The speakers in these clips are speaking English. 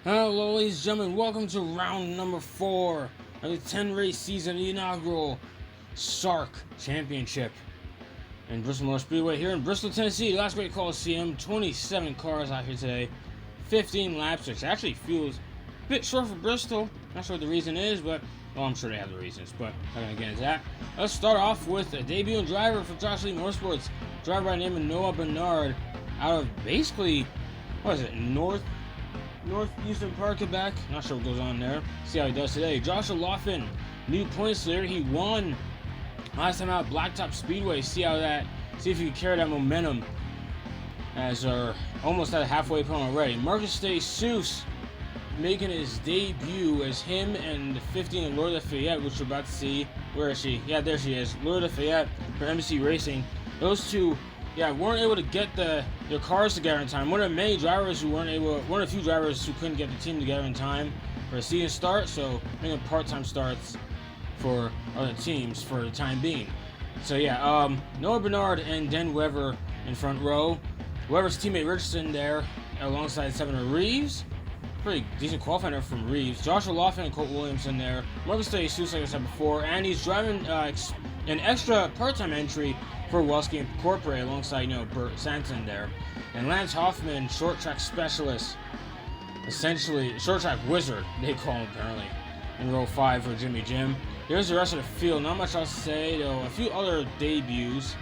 Hello, ladies and gentlemen. Welcome to round number 4 of the 10-race season, the inaugural SARC Championship in Bristol Speedway here in Bristol, Tennessee. Last great Coliseum. 27 cars out here today, 15 laps, which actually feels a bit short for Bristol. Not sure what the reason is, but well, I'm sure they have the reasons. But I'm gonna get into that. Let's start off with a debuting driver for Josh Lee Motorsports, driver by the name of Noah Bernard, out of basically Northeastern Park, Quebec. Not sure what goes on there. See how he does today. Joshua Laughlin, new points leader. He won last time out Blacktop Speedway. See if he can carry that momentum as they're almost at a halfway point already. Marcus De Jesus making his debut as him and the 15 and Laura Lafayette, which we're about to see. Where is she? Yeah, there she is. Laura Lafayette for Embassy Racing. Those two, weren't able to get their cars together in time. One of the few drivers who couldn't get the team together in time for a season start, so making part-time starts for other teams for the time being. So Noah Bernard and Den Weber in front row. Weber's teammate Richardson there alongside Seven Reeves. Pretty decent qualifying from Reeves. Joshua Laughlin and Colt Williamson there. Marcus De Jesus, like I said before, and he's driving an extra part-time entry for Welski Incorporated alongside Bert Sanson there. And Lance Hoffman, short track specialist, essentially short track wizard, they call him apparently, in row 5 for Jimmy Jim. Here's the rest of the field. Not much else to say, though. A few other debuts.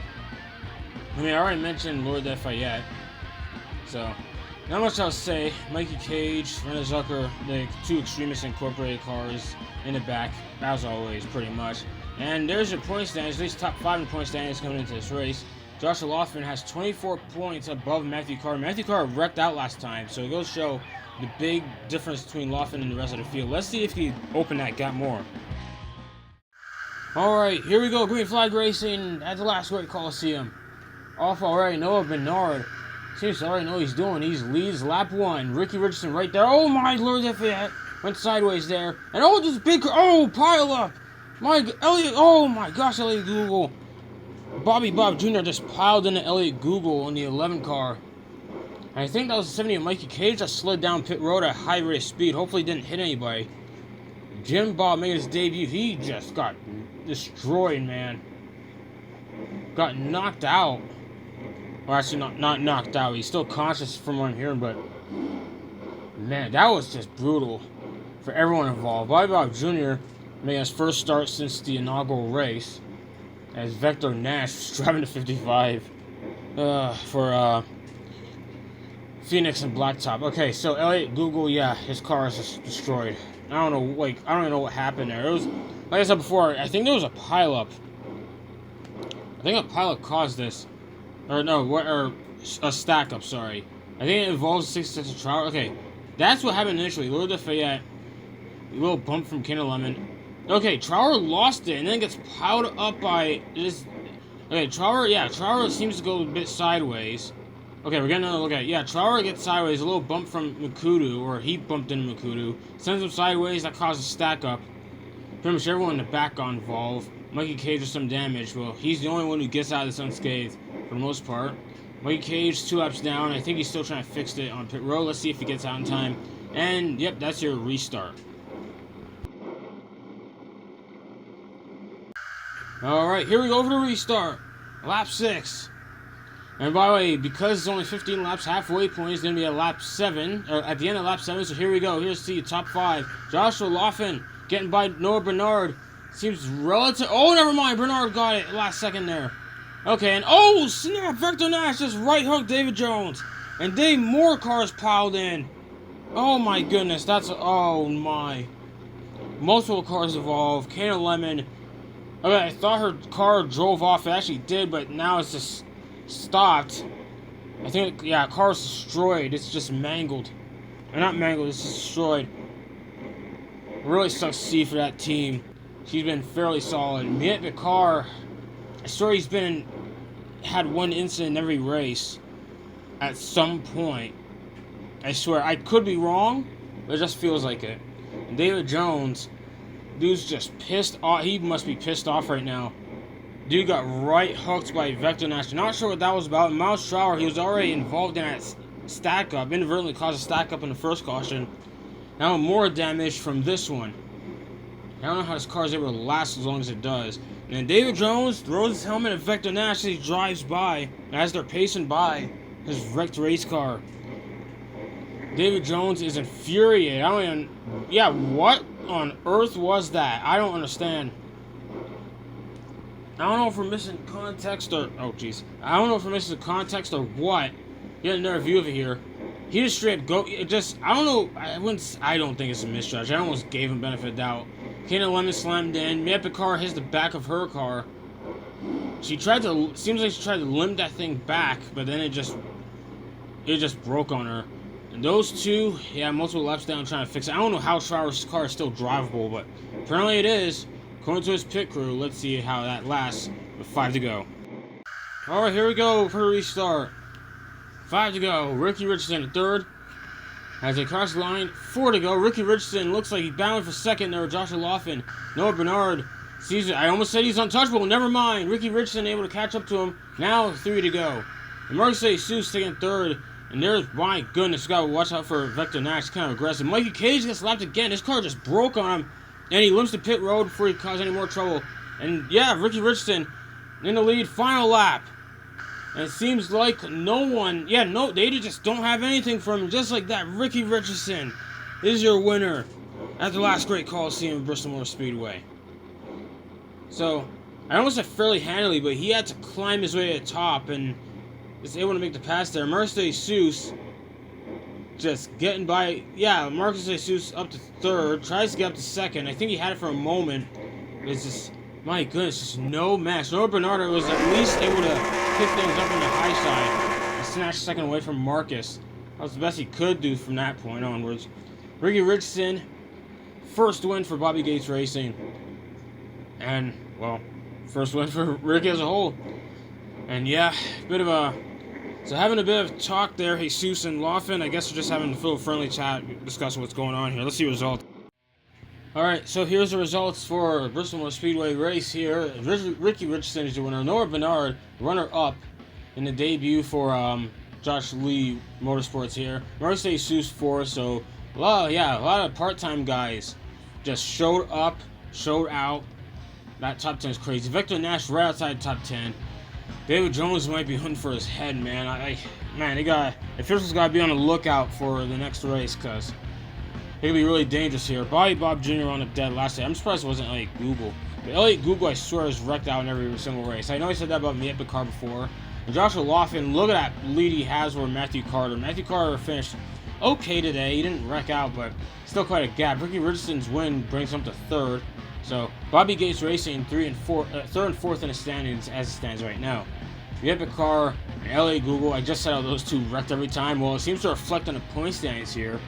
I already mentioned Lord Lafayette, so not much else to say. Mikey Cage, Renner Zucker, the two Extremists Incorporated cars in the back, as always, pretty much. And there's your point standings, at least top 5 in point standings coming into this race. Joshua Laughlin has 24 points above Matthew Carr. Matthew Carr wrecked out last time, so it goes to show the big difference between Laughlin and the rest of the field. Let's see if he can open that gap more. Alright, here we go. Green flag racing at the last great Coliseum. Off already, Noah Bernard seems to already know what he's doing. He leads lap 1. Ricky Richardson right there. Oh my lord, that went sideways there. And this big, pile up. Elliot, oh my gosh, Elliot Google. Bobby Bob Jr. just piled into Elliot Google on the 11 car. And I think that was the 70 of Mikey Cage that slid down pit road at high rate of speed. Hopefully didn't hit anybody. Jim Bob made his debut. He just got destroyed, man. Got knocked out. Or actually not knocked out. He's still conscious from what I'm hearing, but man, that was just brutal for everyone involved. Bobby Bob Jr. making his first start since the inaugural race, as Vector Nash was driving to 55 for Phoenix and Blacktop. Okay, so Elliot Google, his car is just destroyed. I don't even know what happened there. It was, like I said before, I think there was a pileup. I think a pileup caused this, or a stack up. Sorry, I think it involves 6 sets of trial. Okay, that's what happened initially. Lord Lafayette, a little bump from Kinder Lemon. Okay, Trower lost it and then gets piled up by this. Okay, Trower seems to go a bit sideways. Okay, we're getting another look at it. Yeah, Trower gets sideways, a little bump from Makudu, or he bumped into Makudu. Sends him sideways, that causes a stack up. Pretty much everyone in the back got involved. Mikey Cage with some damage. Well, he's the only one who gets out of this unscathed, for the most part. Mikey Cage, 2 laps down. I think he's still trying to fix it on pit road. Let's see if he gets out in time. And, yep, that's your restart. Alright, here we go for the restart. Lap 6. And by the way, because it's only 15 laps, halfway point is going to be at lap 7. Or at the end of lap 7, so here we go. Here's the top 5. Joshua Laughlin getting by Noah Bernard. Seems relative. Oh, never mind. Bernard got it last second there. Okay, and snap. Vector Nash just right hooked David Jones. And more cars piled in. Oh my goodness. Oh my. Multiple cars involved. Kinder Lemon. Okay, I thought her car drove off. It actually did, but now it's just stopped. I think, car's destroyed. It's just mangled. Or not mangled, it's just destroyed. It really sucks to see for that team. She's been fairly solid. Yet the car, I swear he's had one incident in every race at some point. I swear, I could be wrong, but it just feels like it. And David Jones, dude's just pissed off. He must be pissed off right now. Dude got right hooked by Vector Nash. Not sure what that was about. Miles Trower, he was already involved in that stack up. Inadvertently caused a stack up in the first caution. Now more damage from this one. I don't know how this car is able to last as long as it does. And then David Jones throws his helmet at Vector Nash as he drives by. As they're pacing by his wrecked race car. David Jones is infuriated. I don't even... Yeah, what on earth was that? I don't understand. I don't know if we're missing context or... Oh, jeez. I don't know if we're missing context or what. Get another view of it here. He just straight go... It just... I don't know. I don't think it's a misjudge. I almost gave him benefit of doubt. Kena Lemon slammed in. Mia car hits the back of her car. She tried to... Seems like she tried to limp that thing back, but then it just broke on her. And those two, yeah, multiple laps down trying to fix it. I don't know how Trower's car is still drivable, but apparently it is. According to his pit crew, let's see how that lasts with 5 to go. Alright, here we go for the restart. 5 to go. Ricky Richardson in third. As they cross the line, 4 to go. Ricky Richardson looks like he's bound for second there. Joshua Laughlin. Noah Bernard sees it. I almost said he's untouchable. Never mind. Ricky Richardson able to catch up to him. Now 3 to go. And Mercedes Seuss taking third. And there's, my goodness, you gotta watch out for Vector Nash, kind of aggressive. Mikey Cage gets lapped again. His car just broke on him. And he limps the pit road before he causes any more trouble. And yeah, Ricky Richardson in the lead, final lap. And it seems like no one, they just don't have anything for him. Just like that, Ricky Richardson is your winner at the last great Coliseum of Bristol Motor Speedway. So, I almost said fairly handily, but he had to climb his way to the top and is able to make the pass there. Mercedes Seuss just getting by. Yeah, Mercedes Seuss up to third. Tries to get up to second. I think he had it for a moment. It's just, my goodness, just no match. Noah Bernardo was at least able to pick things up on the high side and snatch second away from Marcus. That was the best he could do from that point onwards. Ricky Richardson, first win for Bobby Gates Racing. And, well, first win for Ricky as a whole. And yeah, so having a bit of talk there, Jesus and Laughlin. I guess we're just having a little friendly chat, discussing what's going on here. Let's see the results. Alright, so here's the results for Bristol Motor Speedway race here. Ricky Richardson is the winner. Noah Bernard, runner-up in the debut for Josh Lee Motorsports here. Mercedes Seuss 4, so a lot of part-time guys just showed up, showed out. That top 10 is crazy. Vector Nash right outside top 10. David Jones might be hunting for his head, man. Officials gotta be on the lookout for the next race, cause it could be really dangerous here. Bobby Bob Jr. on the dead last day. I'm surprised it wasn't Elliot Google. But Elliot Google, I swear, is wrecked out in every single race. I know I said that about Mia car before. And Joshua Laughlin, look at that lead he has over Matthew Carter. Matthew Carter finished okay today. He didn't wreck out, but still quite a gap. Ricky Richardson's win brings him to third. So Bobby Gates Racing third and fourth in the standings as it stands right now. Mia car and LA Google, I just said how those two wrecked every time. Well, it seems to reflect on the point standings here.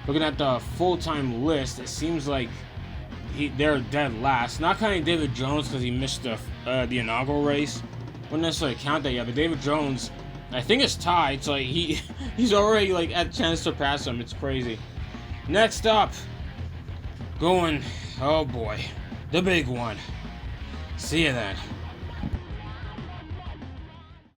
Looking at the full-time list, it seems like they're dead last. Not counting David Jones because he missed the inaugural race. Wouldn't necessarily count that yet, but David Jones, I think it's tied. So like he's already like at a chance to pass him. It's crazy. Next up, oh boy, the big one. See you then.